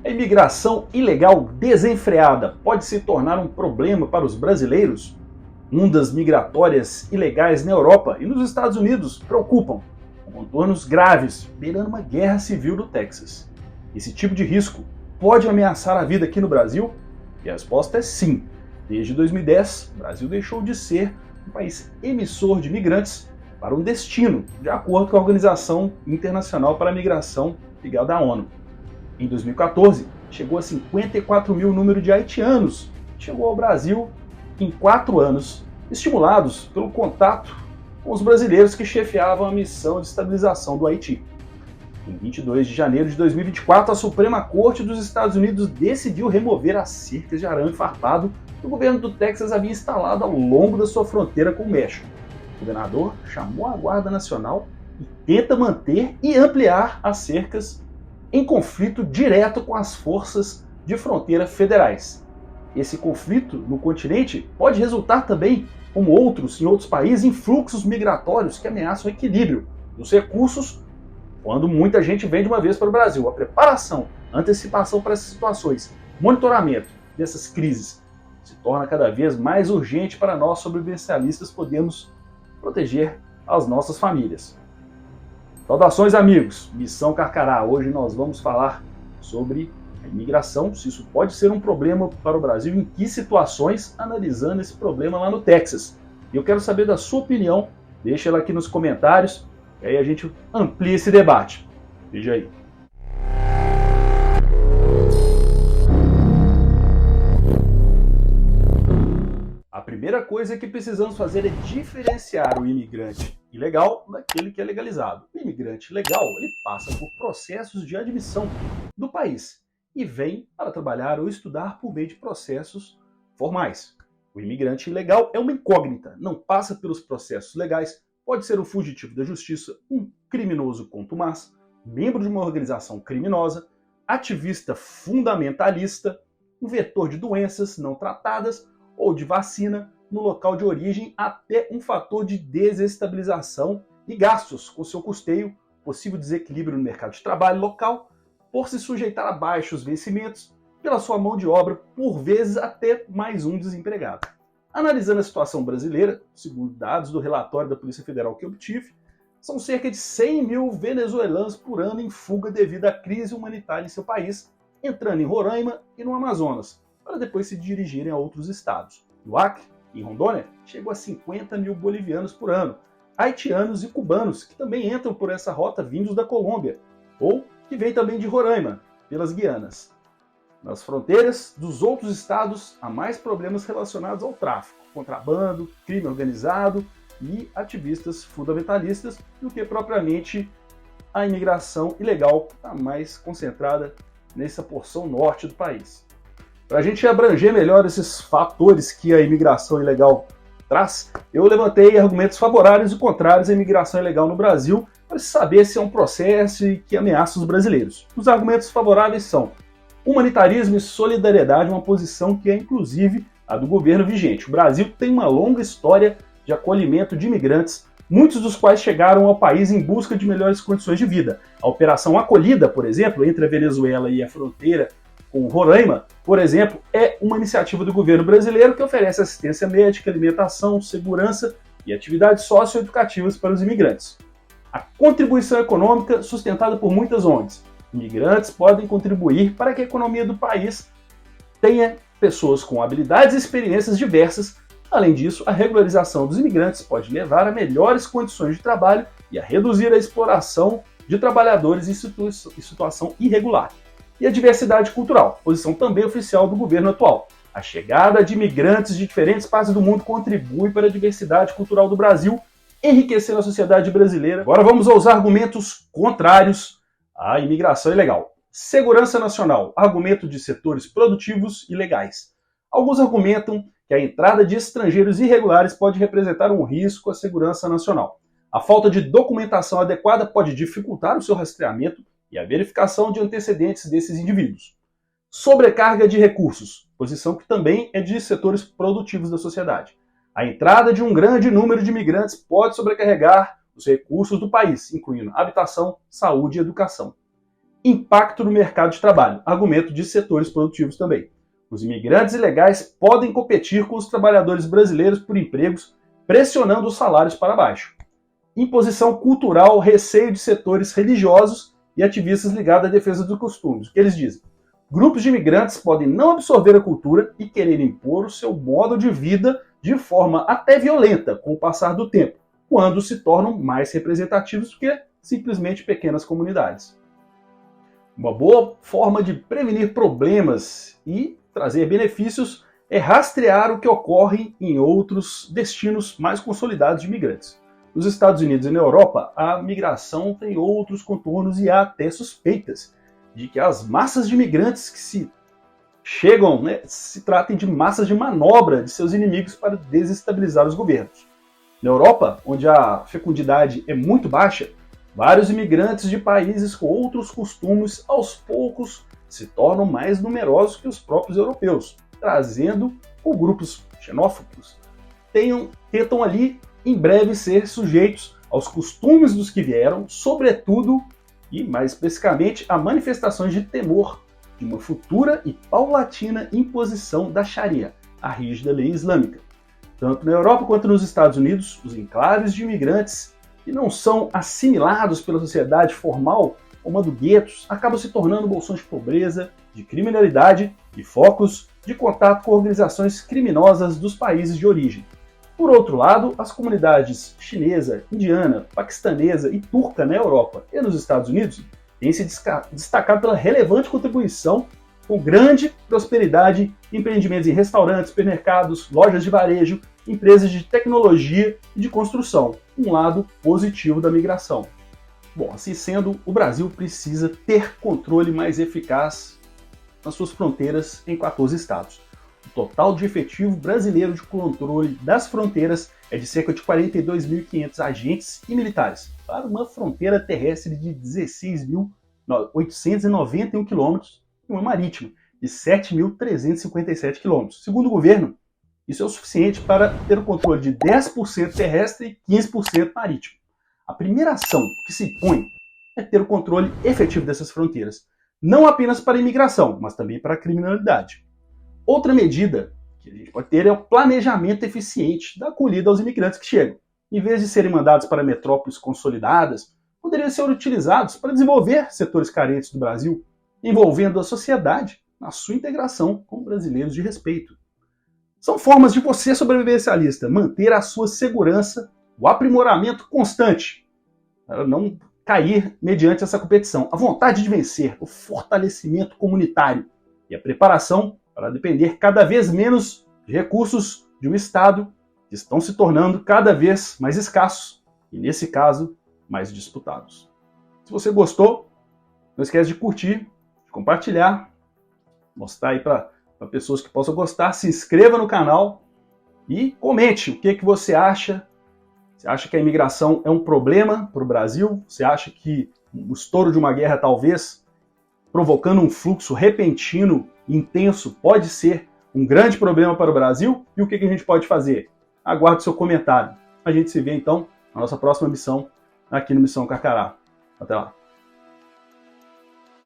A imigração ilegal desenfreada pode se tornar um problema para os brasileiros? Ondas migratórias ilegais na Europa e nos Estados Unidos preocupam, com contornos graves, beirando uma guerra civil no Texas. Esse tipo de risco pode ameaçar a vida aqui no Brasil? E a resposta é sim. Desde 2010, o Brasil deixou de ser um país emissor de migrantes para um destino, de acordo com a Organização Internacional para a Migração ligada à ONU. Em 2014, chegou a 54 mil o número de haitianos que chegou ao Brasil em 4 anos, estimulados pelo contato com os brasileiros que chefiavam a missão de estabilização do Haiti. Em 22 de janeiro de 2024, a Suprema Corte dos Estados Unidos decidiu remover as cercas de arame farpado que o governo do Texas havia instalado ao longo da sua fronteira com o México. O governador chamou a Guarda Nacional e tenta manter e ampliar as cercas em conflito direto com as forças de fronteira federais. Esse conflito no continente pode resultar também, como outros em outros países, em fluxos migratórios que ameaçam o equilíbrio dos recursos quando muita gente vem de uma vez para o Brasil. A preparação, a antecipação para essas situações, monitoramento dessas crises se torna cada vez mais urgente para nós sobrevivencialistas podermos proteger as nossas famílias. Saudações, amigos! Missão Carcará. Hoje nós vamos falar sobre a imigração, se isso pode ser um problema para o Brasil, em que situações, analisando esse problema lá no Texas. E eu quero saber da sua opinião, deixa ela aqui nos comentários, e aí a gente amplia esse debate. Veja aí. A primeira coisa que precisamos fazer é diferenciar o imigrante ilegal daquele que é legalizado. O imigrante legal, ele passa por processos de admissão do país e vem para trabalhar ou estudar por meio de processos formais. O imigrante ilegal é uma incógnita, não passa pelos processos legais, pode ser um fugitivo da justiça, um criminoso contumaz, membro de uma organização criminosa, ativista fundamentalista, um vetor de doenças não tratadas ou de vacina no local de origem, até um fator de desestabilização e gastos com seu custeio, possível desequilíbrio no mercado de trabalho local, por se sujeitar a baixos vencimentos, pela sua mão de obra, por vezes até mais um desempregado. Analisando a situação brasileira, segundo dados do relatório da Polícia Federal que obtive, são cerca de 100 mil venezuelanos por ano em fuga devido à crise humanitária em seu país, entrando em Roraima e no Amazonas, para depois se dirigirem a outros estados. No Acre e Rondônia, chegou a 50 mil bolivianos por ano, haitianos e cubanos, que também entram por essa rota vindos da Colômbia, ou que vêm também de Roraima, pelas Guianas. Nas fronteiras dos outros estados, há mais problemas relacionados ao tráfico, contrabando, crime organizado e ativistas fundamentalistas do que propriamente a imigração ilegal, está mais concentrada nessa porção norte do país. Para a gente abranger melhor esses fatores que a imigração ilegal traz, eu levantei argumentos favoráveis e contrários à imigração ilegal no Brasil para saber se é um processo que ameaça os brasileiros. Os argumentos favoráveis são humanitarismo e solidariedade, uma posição que é inclusive a do governo vigente. O Brasil tem uma longa história de acolhimento de imigrantes, muitos dos quais chegaram ao país em busca de melhores condições de vida. A Operação Acolhida, por exemplo, entre a Venezuela e a fronteira com Roraima, por exemplo, é uma iniciativa do governo brasileiro que oferece assistência médica, alimentação, segurança e atividades socioeducativas para os imigrantes. A contribuição econômica sustentada por muitas ONGs. Imigrantes podem contribuir para que a economia do país tenha pessoas com habilidades e experiências diversas. Além disso, a regularização dos imigrantes pode levar a melhores condições de trabalho e a reduzir a exploração de trabalhadores em situação irregular. E a diversidade cultural, posição também oficial do governo atual. A chegada de imigrantes de diferentes partes do mundo contribui para a diversidade cultural do Brasil, enriquecendo a sociedade brasileira. Agora vamos aos argumentos contrários à imigração ilegal. Segurança nacional, argumento de setores produtivos e legais. Alguns argumentam que a entrada de estrangeiros irregulares pode representar um risco à segurança nacional. A falta de documentação adequada pode dificultar o seu rastreamento e a verificação de antecedentes desses indivíduos. Sobrecarga de recursos, posição que também é de setores produtivos da sociedade. A entrada de um grande número de imigrantes pode sobrecarregar os recursos do país, incluindo habitação, saúde e educação. Impacto no mercado de trabalho, argumento de setores produtivos também. Os imigrantes ilegais podem competir com os trabalhadores brasileiros por empregos, pressionando os salários para baixo. Imposição cultural, receio de setores religiosos e ativistas ligados à defesa dos costumes. O que eles dizem? Grupos de imigrantes podem não absorver a cultura e querer impor o seu modo de vida de forma até violenta com o passar do tempo, quando se tornam mais representativos do que simplesmente pequenas comunidades. Uma boa forma de prevenir problemas e trazer benefícios é rastrear o que ocorre em outros destinos mais consolidados de imigrantes. Nos Estados Unidos e na Europa, a migração tem outros contornos e há até suspeitas de que as massas de imigrantes que se chegam, se tratem de massas de manobra de seus inimigos para desestabilizar os governos. Na Europa, onde a fecundidade é muito baixa, vários imigrantes de países com outros costumes, aos poucos, se tornam mais numerosos que os próprios europeus, trazendo ou grupos xenófobos tentam ali em breve ser sujeitos aos costumes dos que vieram, sobretudo e mais especificamente a manifestações de temor de uma futura e paulatina imposição da Sharia, a rígida lei islâmica. Tanto na Europa quanto nos Estados Unidos, os enclaves de imigrantes que não são assimilados pela sociedade formal, formando guetos, acabam se tornando bolsões de pobreza, de criminalidade e focos de contato com organizações criminosas dos países de origem. Por outro lado, as comunidades chinesa, indiana, paquistanesa e turca na Europa e nos Estados Unidos têm se destacado pela relevante contribuição com grande prosperidade em empreendimentos em restaurantes, supermercados, lojas de varejo, empresas de tecnologia e de construção, um lado positivo da migração. Bom, assim sendo, o Brasil precisa ter controle mais eficaz nas suas fronteiras em 14 estados. O total de efetivo brasileiro de controle das fronteiras é de cerca de 42.500 agentes e militares, para uma fronteira terrestre de 16.891 quilômetros e uma marítima de 7.357 quilômetros. Segundo o governo, isso é o suficiente para ter o controle de 10% terrestre e 15% marítimo. A primeira ação que se impõe é ter o controle efetivo dessas fronteiras, não apenas para a imigração, mas também para a criminalidade. Outra medida que a gente pode ter é o planejamento eficiente da acolhida aos imigrantes que chegam. Em vez de serem mandados para metrópoles consolidadas, poderiam ser utilizados para desenvolver setores carentes do Brasil, envolvendo a sociedade na sua integração com brasileiros de respeito. São formas de você, sobrevivencialista, manter a sua segurança, o aprimoramento constante, para não cair mediante essa competição, a vontade de vencer, o fortalecimento comunitário e a preparação para depender cada vez menos de recursos de um Estado que estão se tornando cada vez mais escassos e, nesse caso, mais disputados. Se você gostou, não esquece de curtir, de compartilhar, mostrar aí para pessoas que possam gostar, se inscreva no canal e comente o que você acha. Você acha que a imigração é um problema para o Brasil? Você acha que o estouro de uma guerra, talvez, provocando um fluxo repentino, intenso, pode ser um grande problema para o Brasil? E o que a gente pode fazer? Aguarde seu comentário. A gente se vê, então, na nossa próxima missão, aqui no Missão Carcará. Até lá.